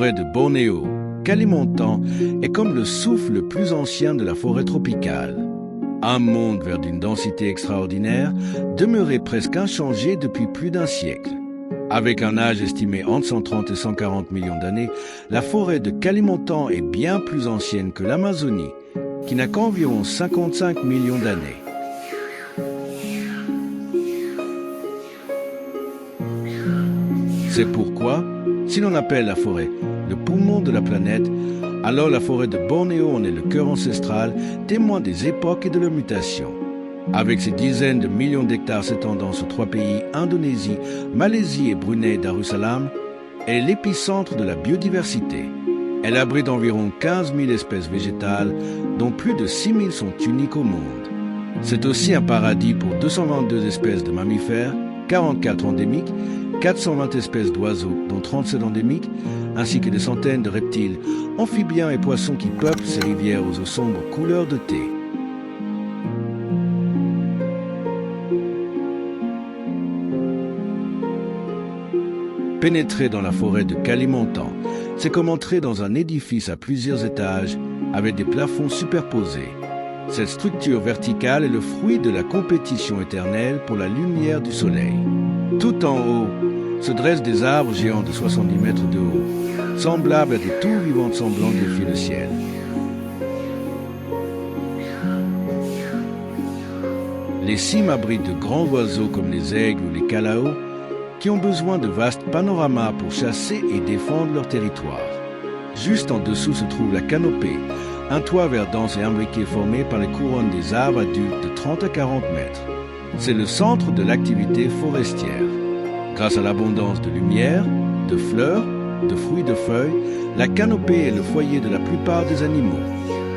forêt de Bornéo, Kalimantan, est comme le souffle le plus ancien de la forêt tropicale. Un monde vers d'une densité extraordinaire, demeuré presque inchangé depuis plus d'un siècle. Avec un âge estimé entre 130 et 140 millions d'années, la forêt de Kalimantan est bien plus ancienne que l'Amazonie, qui n'a qu'environ 55 millions d'années. C'est pourquoi, si l'on appelle la forêt le poumon de la planète, alors la forêt de Bornéo en est le cœur ancestral, témoin des époques et de leurs mutations. Avec ses dizaines de millions d'hectares s'étendant sur 3 pays, Indonésie, Malaisie et Brunei Darussalam, elle est l'épicentre de la biodiversité. Elle abrite environ 15 000 espèces végétales, dont plus de 6 000 sont uniques au monde. C'est aussi un paradis pour 222 espèces de mammifères, 44 endémiques, 420 espèces d'oiseaux, dont 37 endémiques, ainsi que des centaines de reptiles, amphibiens et poissons qui peuplent ces rivières aux eaux sombres couleur de thé. Pénétrer dans la forêt de Kalimantan, c'est comme entrer dans un édifice à plusieurs étages avec des plafonds superposés. Cette structure verticale est le fruit de la compétition éternelle pour la lumière du soleil. Tout en haut se dressent des arbres géants de 70 mètres de haut, semblables à des tours vivantes semblant défier le ciel. Les cimes abritent de grands oiseaux comme les aigles ou les calaos, qui ont besoin de vastes panoramas pour chasser et défendre leur territoire. Juste en dessous se trouve la canopée, un toit verdant et imbriqué formé par les couronnes des arbres adultes de 30 à 40 mètres. C'est le centre de l'activité forestière. Grâce à l'abondance de lumière, de fleurs, de fruits, de feuilles, la canopée est le foyer de la plupart des animaux.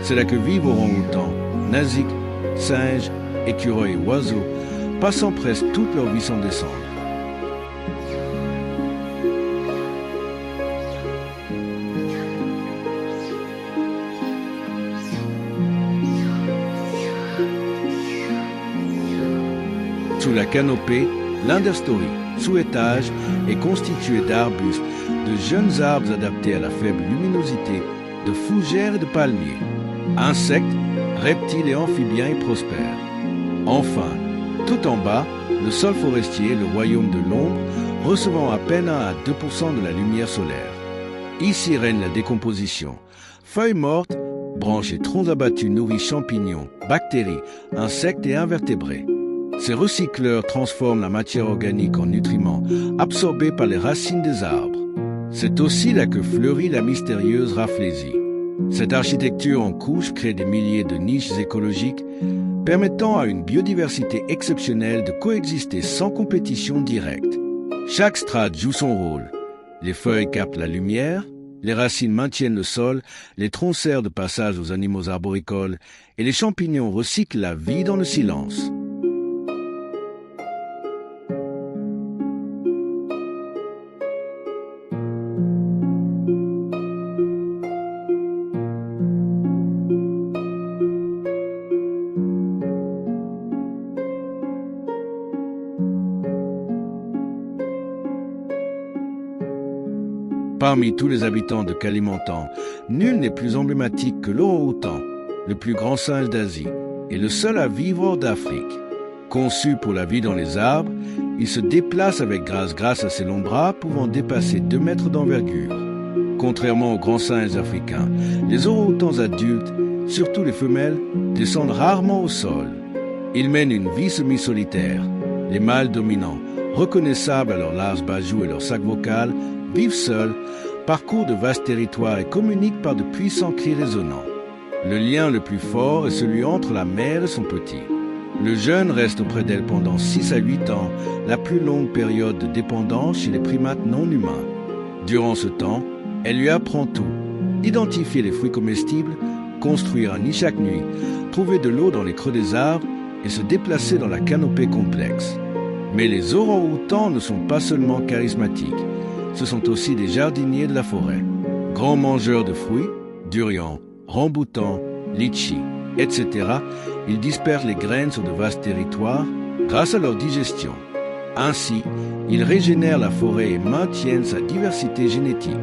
C'est là que vivent orang-outans, nasiques, singes, écureuils et oiseaux, passant presque toute leur vie sans descendre. Sous la canopée, l'understory, sous-étage, est constitué d'arbustes, de jeunes arbres adaptés à la faible luminosité, de fougères et de palmiers. Insectes, reptiles et amphibiens y prospèrent. Enfin, tout en bas, le sol forestier, le royaume de l'ombre, recevant à peine 1 à 2% de la lumière solaire. Ici règne la décomposition. Feuilles mortes, branches et troncs abattus nourrissent champignons, bactéries, insectes et invertébrés. Ces recycleurs transforment la matière organique en nutriments, absorbés par les racines des arbres. C'est aussi là que fleurit la mystérieuse Rafflesie. Cette architecture en couche crée des milliers de niches écologiques, permettant à une biodiversité exceptionnelle de coexister sans compétition directe. Chaque strate joue son rôle. Les feuilles captent la lumière, les racines maintiennent le sol, les troncs servent de passage aux animaux arboricoles, et les champignons recyclent la vie dans le silence. Parmi tous les habitants de Kalimantan, nul n'est plus emblématique que l'orang-outan, le plus grand singe d'Asie, et le seul à vivre hors d'Afrique. Conçu pour la vie dans les arbres, il se déplace avec grâce grâce à ses longs bras pouvant dépasser 2 mètres d'envergure. Contrairement aux grands singes africains, les orang-outans adultes, surtout les femelles, descendent rarement au sol. Ils mènent une vie semi-solitaire. Les mâles dominants, reconnaissables à leurs larges bajoux et leur sac vocal, vivent seuls, parcourent de vastes territoires et communiquent par de puissants cris résonnants. Le lien le plus fort est celui entre la mère et son petit. Le jeune reste auprès d'elle pendant 6 à 8 ans, la plus longue période de dépendance chez les primates non humains. Durant ce temps, elle lui apprend tout. Identifier les fruits comestibles, construire un nid chaque nuit, trouver de l'eau dans les creux des arbres et se déplacer dans la canopée complexe. Mais les orang-outans ne sont pas seulement charismatiques. Ce sont aussi des jardiniers de la forêt. Grands mangeurs de fruits, durians, ramboutans, litchis, etc., ils dispersent les graines sur de vastes territoires grâce à leur digestion. Ainsi, ils régénèrent la forêt et maintiennent sa diversité génétique.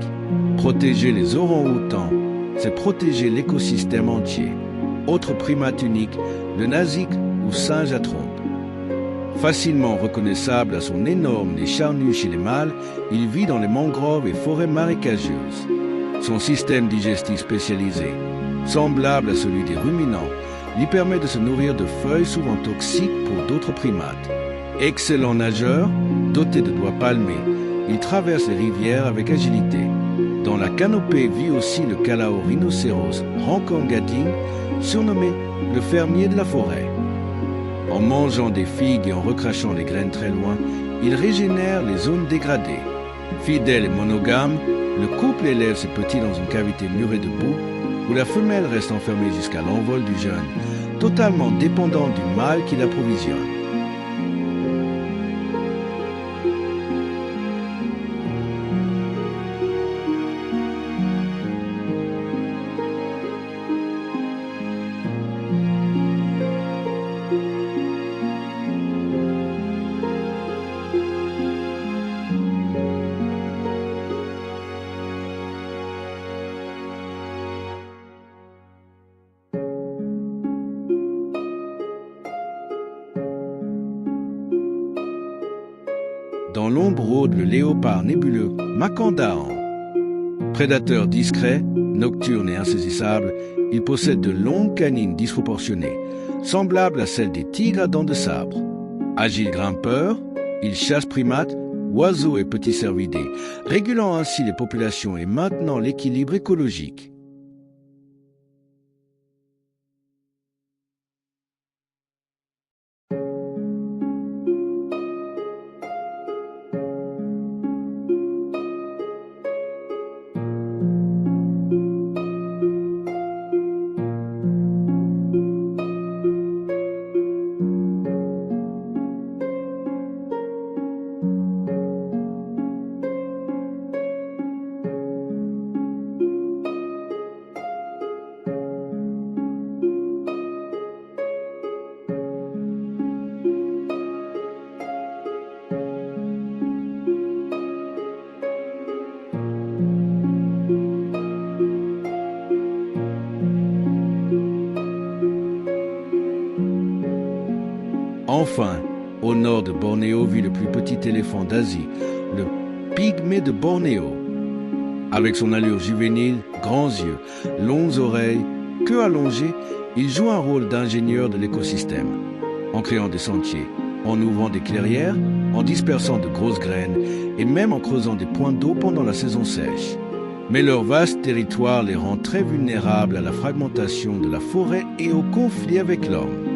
Protéger les orang-outans, c'est protéger l'écosystème entier. Autre primate unique, le nasique ou singe à trompe. Facilement reconnaissable à son énorme nez charnu chez les mâles, il vit dans les mangroves et forêts marécageuses. Son système digestif spécialisé, semblable à celui des ruminants, lui permet de se nourrir de feuilles souvent toxiques pour d'autres primates. Excellent nageur, doté de doigts palmés, il traverse les rivières avec agilité. Dans la canopée vit aussi le calao rhinocéros Rankangading, surnommé le fermier de la forêt. En mangeant des figues et en recrachant les graines très loin, il régénère les zones dégradées. Fidèle et monogame, le couple élève ses petits dans une cavité murée de boue, où la femelle reste enfermée jusqu'à l'envol du jeune, totalement dépendant du mâle qui l'approvisionne. Dans l'ombre rôde le léopard nébuleux Macandaan. Prédateur discret, nocturne et insaisissable, il possède de longues canines disproportionnées, semblables à celles des tigres à dents de sabre. Agile grimpeur, il chasse primates, oiseaux et petits cervidés, régulant ainsi les populations et maintenant l'équilibre écologique. Enfin, au nord de Bornéo vit le plus petit éléphant d'Asie, le pygmée de Bornéo. Avec son allure juvénile, grands yeux, longues oreilles, queue allongée, il joue un rôle d'ingénieur de l'écosystème, en créant des sentiers, en ouvrant des clairières, en dispersant de grosses graines et même en creusant des points d'eau pendant la saison sèche. Mais leur vaste territoire les rend très vulnérables à la fragmentation de la forêt et au conflit avec l'homme.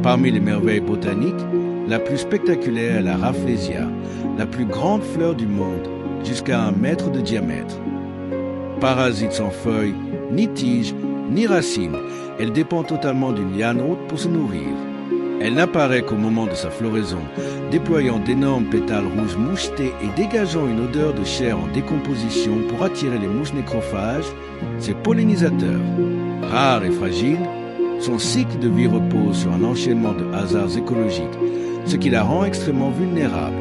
Parmi les merveilles botaniques, la plus spectaculaire est la Rafflesia, la plus grande fleur du monde, jusqu'à 1 mètre de diamètre. Parasite sans feuilles, ni tiges, ni racines, elle dépend totalement d'une liane haute pour se nourrir. Elle n'apparaît qu'au moment de sa floraison, déployant d'énormes pétales rouges mouchetés et dégageant une odeur de chair en décomposition pour attirer les mouches nécrophages, ses pollinisateurs. Rare et fragile, son cycle de vie repose sur un enchaînement de hasards écologiques, ce qui la rend extrêmement vulnérable.